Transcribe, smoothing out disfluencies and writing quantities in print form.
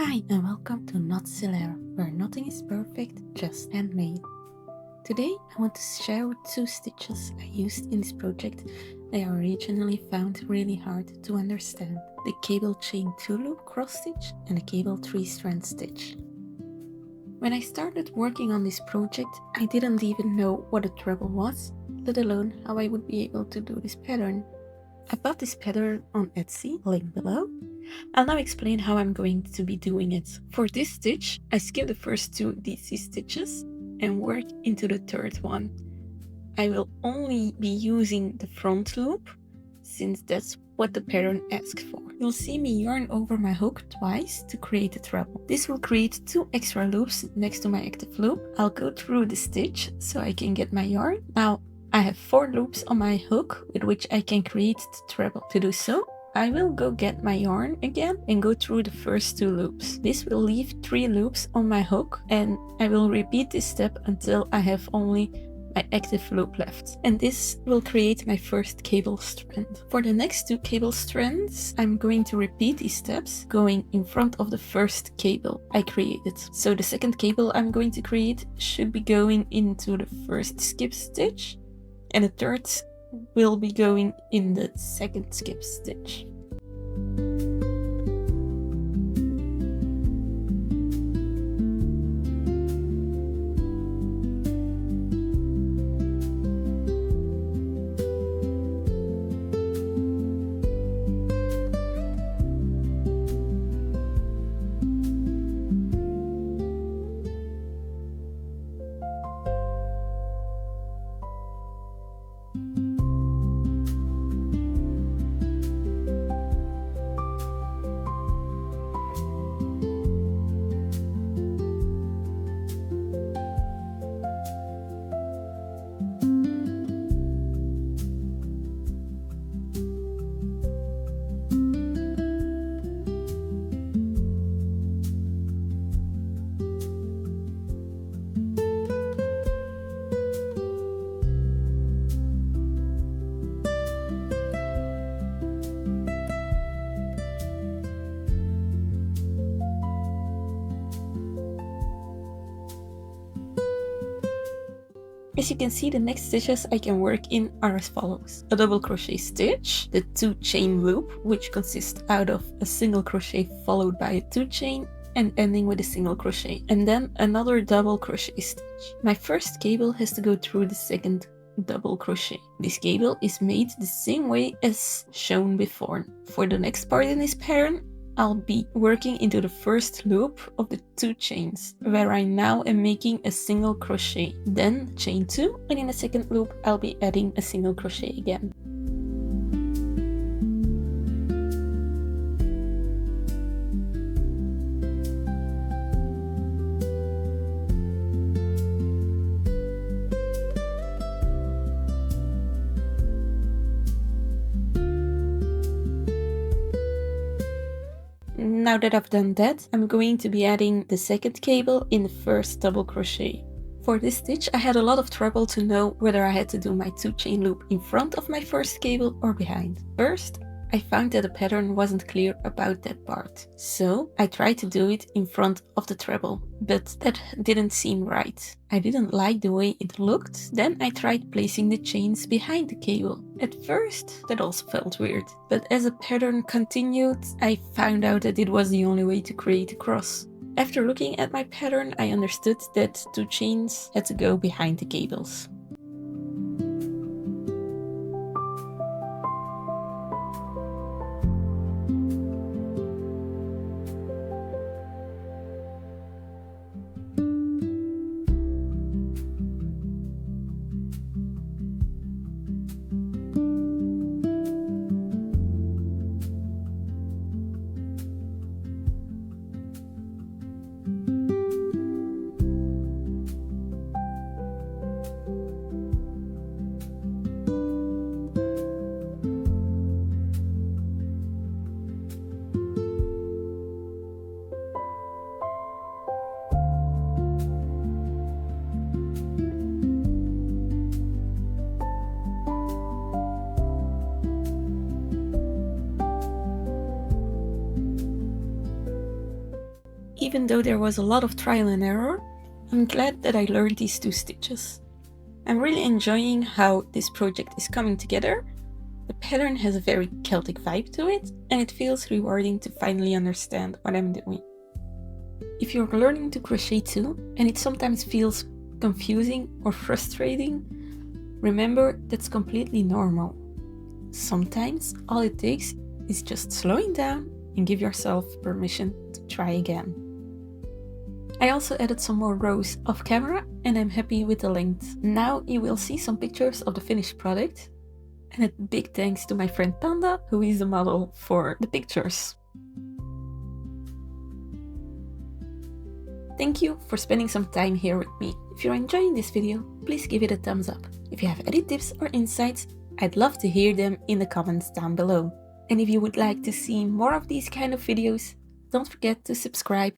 Hi and welcome to Not Celera, where nothing is perfect, just handmade. Today I want to share two stitches I used in this project. They are originally found really hard to understand. The cable chain 2-loop cross stitch and the cable 3-strand stitch. When I started working on this project, I didn't even know what a treble was, let alone how I would be able to do this pattern. I bought this pattern on Etsy, link below. I'll now explain how I'm going to be doing it. For this stitch, I skip the first two DC stitches and work into the third one. I will only be using the front loop, since that's what the pattern asks for. You'll see me yarn over my hook twice to create a treble. This will create 2 extra loops next to my active loop. I'll go through the stitch so I can get my yarn. Now, I have 4 loops on my hook with which I can create the treble. To do so, I will go get my yarn again and go through the first 2 loops. This will leave 3 loops on my hook, and I will repeat this step until I have only my active loop left. And this will create my first cable strand. For the next 2 cable strands, I'm going to repeat these steps going in front of the first cable I created. So the second cable I'm going to create should be going into the first skip stitch, and the third will be going in the second skip stitch. As you can see, the next stitches I can work in are as follows. A double crochet stitch, the 2 chain loop, which consists out of a single crochet followed by a 2 chain and ending with a single crochet, and then another double crochet stitch. My first cable has to go through the second double crochet. This cable is made the same way as shown before. For the next part in this pattern, I'll be working into the first loop of the 2 chains, where I now am making a single crochet, then chain 2, and in the second loop I'll be adding a single crochet again. Now that I've done that, I'm going to be adding the second cable in the first double crochet. For this stitch, I had a lot of trouble to know whether I had to do my 2 chain loop in front of my first cable or behind. First, I found that the pattern wasn't clear about that part, so I tried to do it in front of the treble, but that didn't seem right. I didn't like the way it looked. Then I tried placing the chains behind the cable. At first, that also felt weird, but as the pattern continued, I found out that it was the only way to create a cross. After looking at my pattern, I understood that 2 chains had to go behind the cables. even though there was a lot of trial and error, I'm glad that I learned these 2 stitches. I'm really enjoying how this project is coming together. The pattern has a very Celtic vibe to it, and it feels rewarding to finally understand what I'm doing. If you're learning to crochet too, and it sometimes feels confusing or frustrating, remember that's completely normal. Sometimes all it takes is just slowing down and give yourself permission to try again. I also added some more rows off camera and I'm happy with the length. Now you will see some pictures of the finished product, and a big thanks to my friend Panda, who is the model for the pictures. Thank you for spending some time here with me. If you're enjoying this video, please give it a thumbs up. If you have any tips or insights, I'd love to hear them in the comments down below. And if you would like to see more of these kind of videos, don't forget to subscribe